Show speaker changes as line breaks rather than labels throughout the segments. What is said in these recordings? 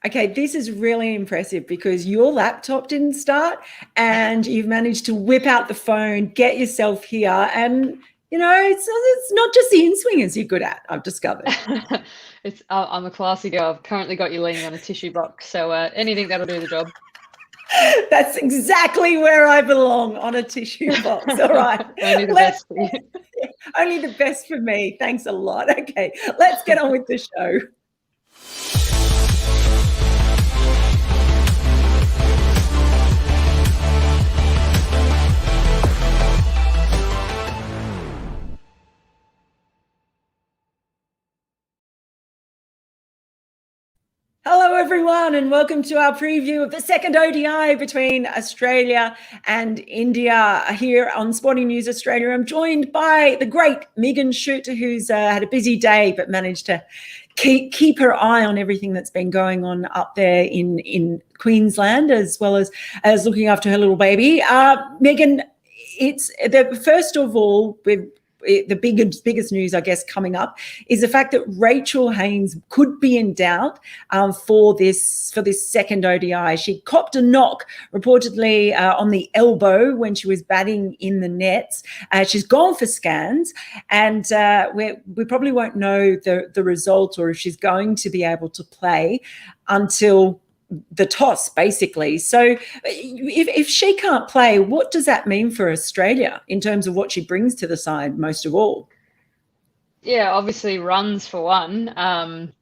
Okay, this is really impressive because your laptop didn't start and you've managed to whip out the phone, get yourself here. And, it's not just the in-swingers you're good at, I've discovered.
I'm a classy girl. I've currently got you leaning on a tissue box, so anything that'll do the job.
That's exactly where I belong, on a tissue box. All right.
Only the best for you.
Only the best for me. Thanks a lot. Okay, let's get on with the show. Hello, everyone, and welcome to our preview of the second ODI between Australia and India here on Sporting News Australia. I'm joined by the great Megan Schutt, who's had a busy day but managed to keep her eye on everything that's been going on up there in Queensland, as well as looking after her little baby. Megan, it's first of all, the biggest news, I guess, coming up is the fact that Rachel Haynes could be in doubt for this second ODI. She copped a knock reportedly on the elbow when she was batting in the nets. She's gone for scans, and we probably won't know the result or if she's going to be able to play until the toss, basically. So if she can't play, what does that mean for Australia in terms of what she brings to the side most of all?
Yeah, obviously runs for one.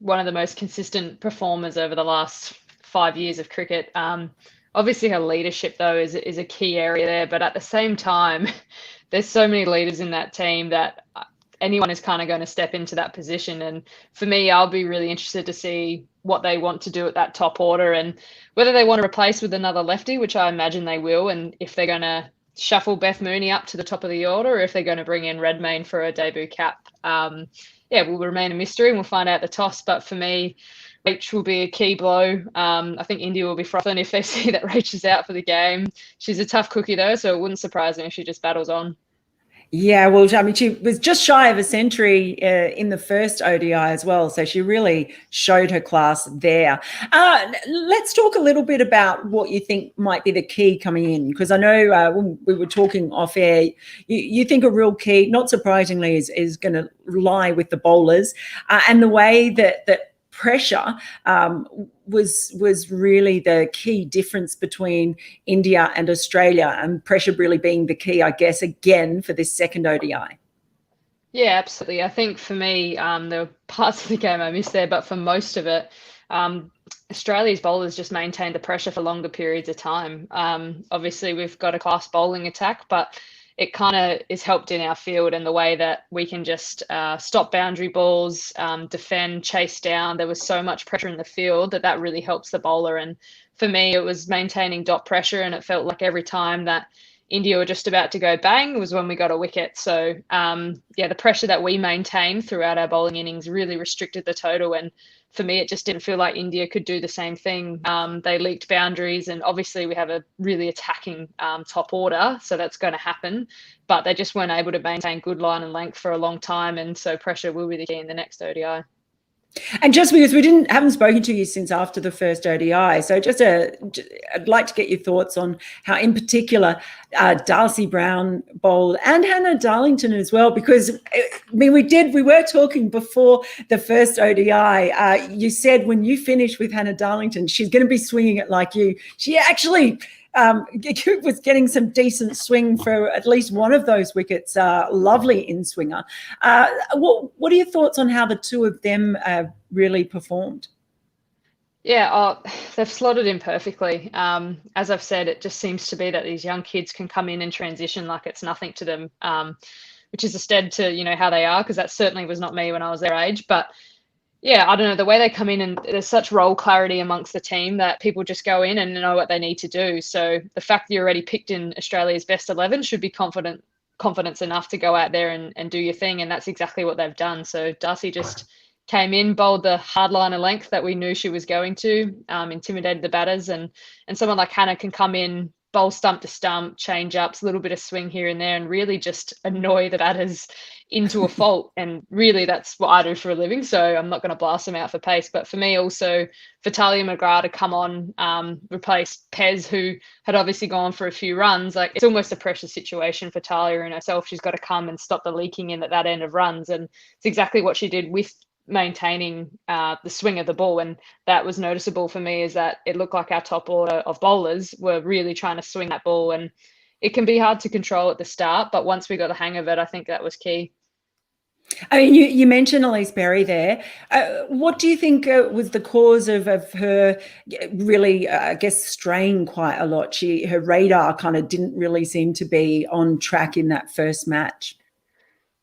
One of the most consistent performers over the last 5 years of cricket. Obviously her leadership, though, is a key area there. But at the same time, there's so many leaders in that team that anyone is kind of going to step into that position. And for me, I'll be really interested to see what they want to do at that top order and whether they want to replace with another lefty, which I imagine they will, and if they're going to shuffle Beth Mooney up to the top of the order or if they're going to bring in Redmayne for a debut cap. Will remain a mystery and we'll find out the toss. But for me, Rach will be a key blow. I think India will be frothing if they see that Rach is out for the game. She's a tough cookie, though, so it wouldn't surprise me if she just battles on.
Yeah, well, I mean, she was just shy of a century in the first ODI as well, so she really showed her class there. Let's talk a little bit about what you think might be the key coming in, because I know when we were talking off air, you think a real key, not surprisingly, is going to lie with the bowlers and the way that pressure was really the key difference between India and Australia, and pressure really being the key, I guess, again for this second ODI.
Yeah, absolutely. I think for me, there were parts of the game I missed there, but for most of it, Australia's bowlers just maintained the pressure for longer periods of time. Obviously, we've got a class bowling attack, but it kind of is helped in our field and the way that we can just stop boundary balls, defend, chase down. There was so much pressure in the field that really helps the bowler. And for me, it was maintaining dot pressure, and it felt like every time that India were just about to go bang was when we got a wicket. So, the pressure that we maintained throughout our bowling innings really restricted the total. And for me, it just didn't feel like India could do the same thing. They leaked boundaries, and obviously we have a really attacking top order, so that's going to happen. But they just weren't able to maintain good line and length for a long time, and so pressure will be the key in the next ODI.
And just because we haven't spoken to you since after the first ODI, so I'd like to get your thoughts on how, in particular, Darcy Brown bowled and Hannah Darlington as well. Because we were talking before the first ODI. You said when you finish with Hannah Darlington, she's going to be swinging it like you. She actually was getting some decent swing for at least one of those wickets. Lovely in swinger. What are your thoughts on how the two of them really performed?
Yeah, they've slotted in perfectly. As I've said, it just seems to be that these young kids can come in and transition like it's nothing to them, which is a stead to how they are, because that certainly was not me when I was their age. But yeah, I don't know, the way they come in, and there's such role clarity amongst the team that people just go in and know what they need to do. So the fact that you're already picked in Australia's best 11 should be confidence enough to go out there and do your thing. And that's exactly what they've done. So Darcy just came in, bowled the hard line of length that we knew she was going to, intimidated the batters. And someone like Hannah can come in, bowl stump to stump, change ups, a little bit of swing here and there, and really just annoy the batters into a fault. And really, that's what I do for a living. So I'm not going to blast them out for pace. But for me, also for Talia McGrath to come on, replace Pez, who had obviously gone for a few runs, like it's almost a pressure situation for Talia and herself. She's got to come and stop the leaking in at that end of runs. And it's exactly what she did with maintaining the swing of the ball. And that was noticeable for me, is that it looked like our top order of bowlers were really trying to swing that ball. And it can be hard to control at the start, but once we got the hang of it, I think that was key.
I mean, you mentioned Elise Berry there. What do you think was the cause of her really, I guess, straying quite a lot? Her radar kind of didn't really seem to be on track in that first match.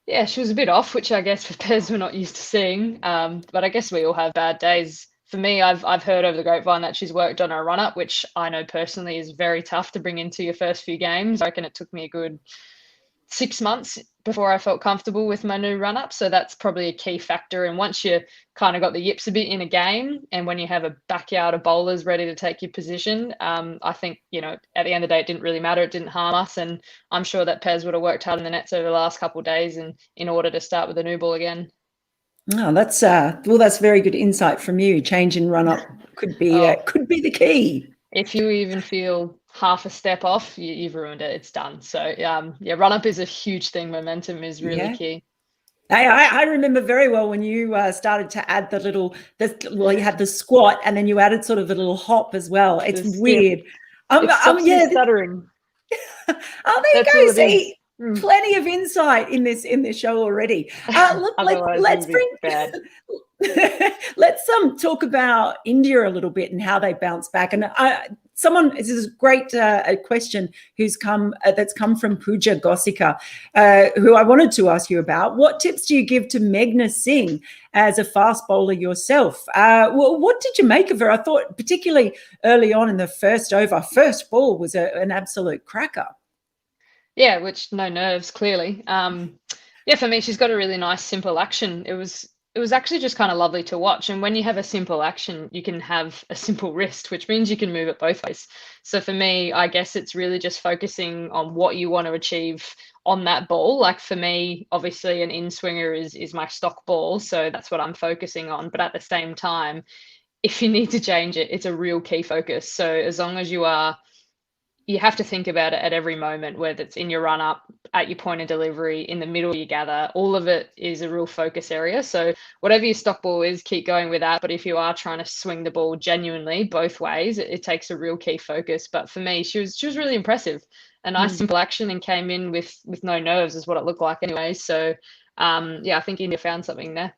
Yeah, she was a bit off, which I guess for Pez we're not used to seeing. But I guess we all have bad days. For me, I've heard over the grapevine that she's worked on her run-up, which I know personally is very tough to bring into your first few games. I reckon it took me a good 6 months before I felt comfortable with my new run-up. So that's probably a key factor. And once you kind of got the yips a bit in a game, and when you have a backyard of bowlers ready to take your position, I think, at the end of the day, it didn't really matter. It didn't harm us. And I'm sure that Pez would have worked hard in the nets over the last couple of days in order to start with a new ball again.
Oh, that's very good insight from you. Change in run-up could be the key.
If you even feel half a step off, you've ruined it. It's done. So run-up is a huge thing. Momentum is really key.
I remember very well when you started to add you had the squat, and then you added sort of the little hop as well. It's weird.
Stuttering.
Oh, there you go. See, plenty of insight in this show already. Look, let's talk about India a little bit and how they bounce back. And this is a great question that's come from Pooja Gossika, who I wanted to ask you about. What tips do you give to Meghna Singh as a fast bowler yourself? What did you make of her? I thought particularly early on in the first first ball was an absolute cracker.
Yeah, which no nerves, clearly. For me, she's got a really nice, simple action. It was actually just kind of lovely to watch. And when you have a simple action, you can have a simple wrist, which means you can move it both ways. So for me, I guess it's really just focusing on what you want to achieve on that ball. Like for me, obviously an in-swinger is my stock ball. So that's what I'm focusing on. But at the same time, if you need to change it, it's a real key focus. So as long as you have to think about it at every moment, whether it's in your run up, at your point of delivery, in the middle you gather, all of it is a real focus area. So whatever your stock ball is, keep going with that. But if you are trying to swing the ball genuinely both ways, it takes a real key focus. But for me, she was really impressive. A nice simple action, and came in with no nerves is what it looked like anyway. So I think India found something there.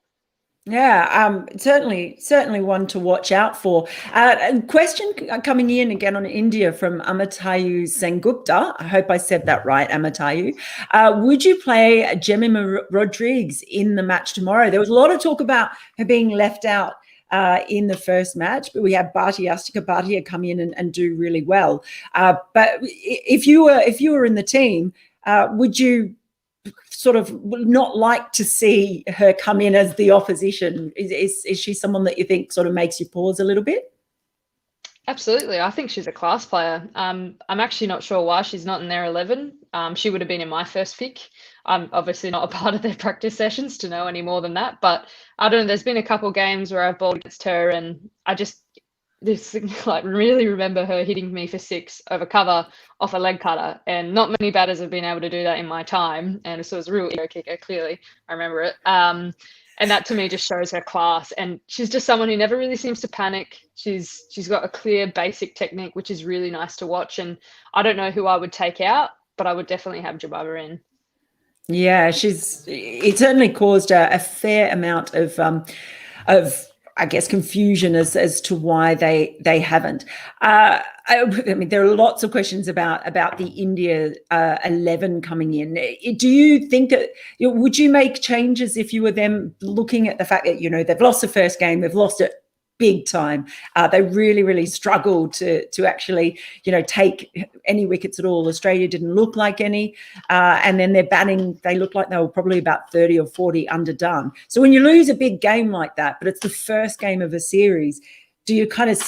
Yeah, certainly one to watch out for. A question coming in again on India from Amatayu Sengupta. I hope I said that right, Amatayu. Would you play Jemima Rodriguez in the match tomorrow? There was a lot of talk about her being left out in the first match, but we had Astika Bhatia come in and do really well. But if you were in the team, would you sort of not like to see her come in as the opposition? Is she someone that you think sort of makes you pause a little bit?
Absolutely. I think she's a class player. I'm actually not sure why she's not in their 11. She would have been in my first pick. I'm obviously not a part of their practice sessions to know any more than that, but I don't know. There's been a couple of games where I've bowled against her, and I just really remember her hitting me for 6 over cover off a leg cutter, and not many batters have been able to do that in my time. And so it was a real ego kicker, clearly. I remember it. And that to me just shows her class. And she's just someone who never really seems to panic. She's got a clear basic technique, which is really nice to watch. And I don't know who I would take out, but I would definitely have Jemima in. Yeah,
it certainly caused a fair amount of I guess confusion as to why they haven't. I mean, there are lots of questions about the India 11 coming in. Do you think that would you make changes if you were them, looking at the fact that they've lost the first game, they've lost it big time. They really struggled to actually take any wickets at all. Australia didn't look like any, and then their batting, they looked like they were probably about 30 or 40 underdone. So when you lose a big game like that, but it's the first game of a series, do you kind of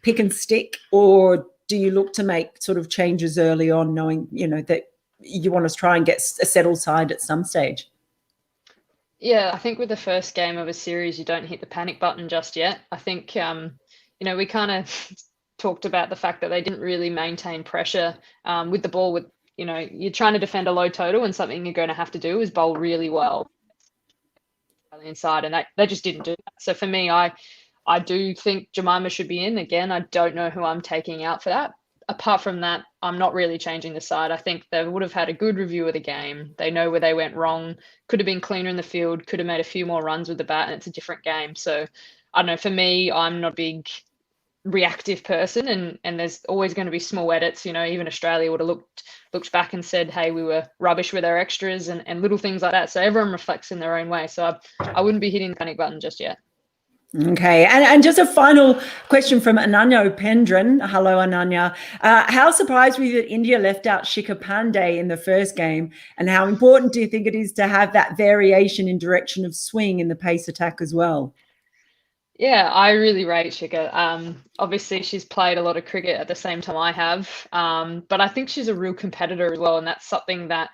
pick and stick, or do you look to make sort of changes early on, knowing, that you want to try and get a settled side at some stage?
Yeah, I think with the first game of a series, you don't hit the panic button just yet. I think, we kind of talked about the fact that they didn't really maintain pressure with the ball. You're trying to defend a low total, and something you're going to have to do is bowl really well inside, and they just didn't do that. So for me, I do think Jemima should be in. Again, I don't know who I'm taking out for that. Apart from that, I'm not really changing the side. I think they would have had a good review of the game. They know where they went wrong, could have been cleaner in the field, could have made a few more runs with the bat, and it's a different game. So I don't know, for me, I'm not a big reactive person, and there's always going to be small edits. Even Australia would have looked back and said, hey, we were rubbish with our extras and little things like that. So everyone reflects in their own way. So I wouldn't be hitting the panic button just yet.
Okay, and just a final question from Ananya Upendran. Hello, Ananya. How surprised were you that India left out Shikhar Pandey in the first game, and how important do you think it is to have that variation in direction of swing in the pace attack as well?
Yeah, I really rate Shikhar. Obviously, she's played a lot of cricket at the same time I have, but I think she's a real competitor as well, and that's something that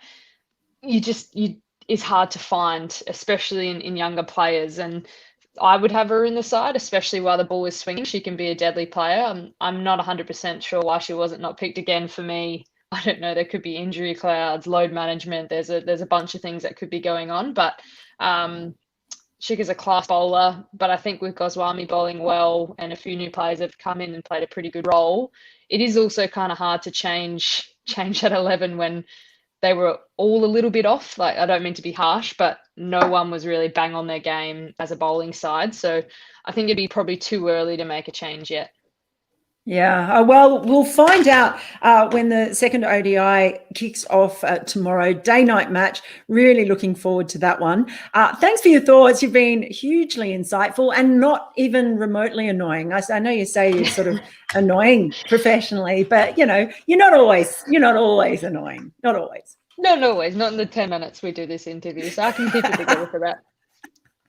is hard to find, especially in younger players. And I would have her in the side, especially while the ball is swinging. She can be a deadly player. I'm not 100% sure why she wasn't not picked again. For me, I don't know. There could be injury clouds, load management. There's a bunch of things that could be going on. But Shikhar's a class bowler. But I think with Goswami bowling well and a few new players have come in and played a pretty good role, it is also kind of hard to change at 11 when they were all a little bit off. Like, I don't mean to be harsh, but no one was really bang on their game as a bowling side. So I think it'd be probably too early to make a change yet.
Yeah, well, we'll find out when the second ODI kicks off tomorrow, day-night match. Really looking forward to that one. Thanks for your thoughts. You've been hugely insightful and not even remotely annoying. I know you say you're sort of annoying professionally, but you're not always annoying. Not always.
Not always. Not in the 10 minutes we do this interview, so I can keep it together for that.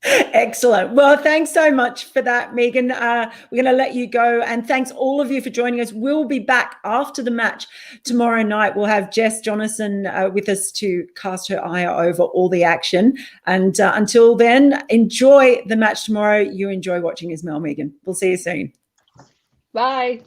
Excellent. Well, thanks so much for that, Megan. We're going to let you go, and thanks all of you for joining us. We'll be back after the match tomorrow night. We'll have Jess Jonathan with us to cast her eye over all the action. And until then, enjoy the match tomorrow. You enjoy watching as well, Megan. We'll see you soon.
Bye.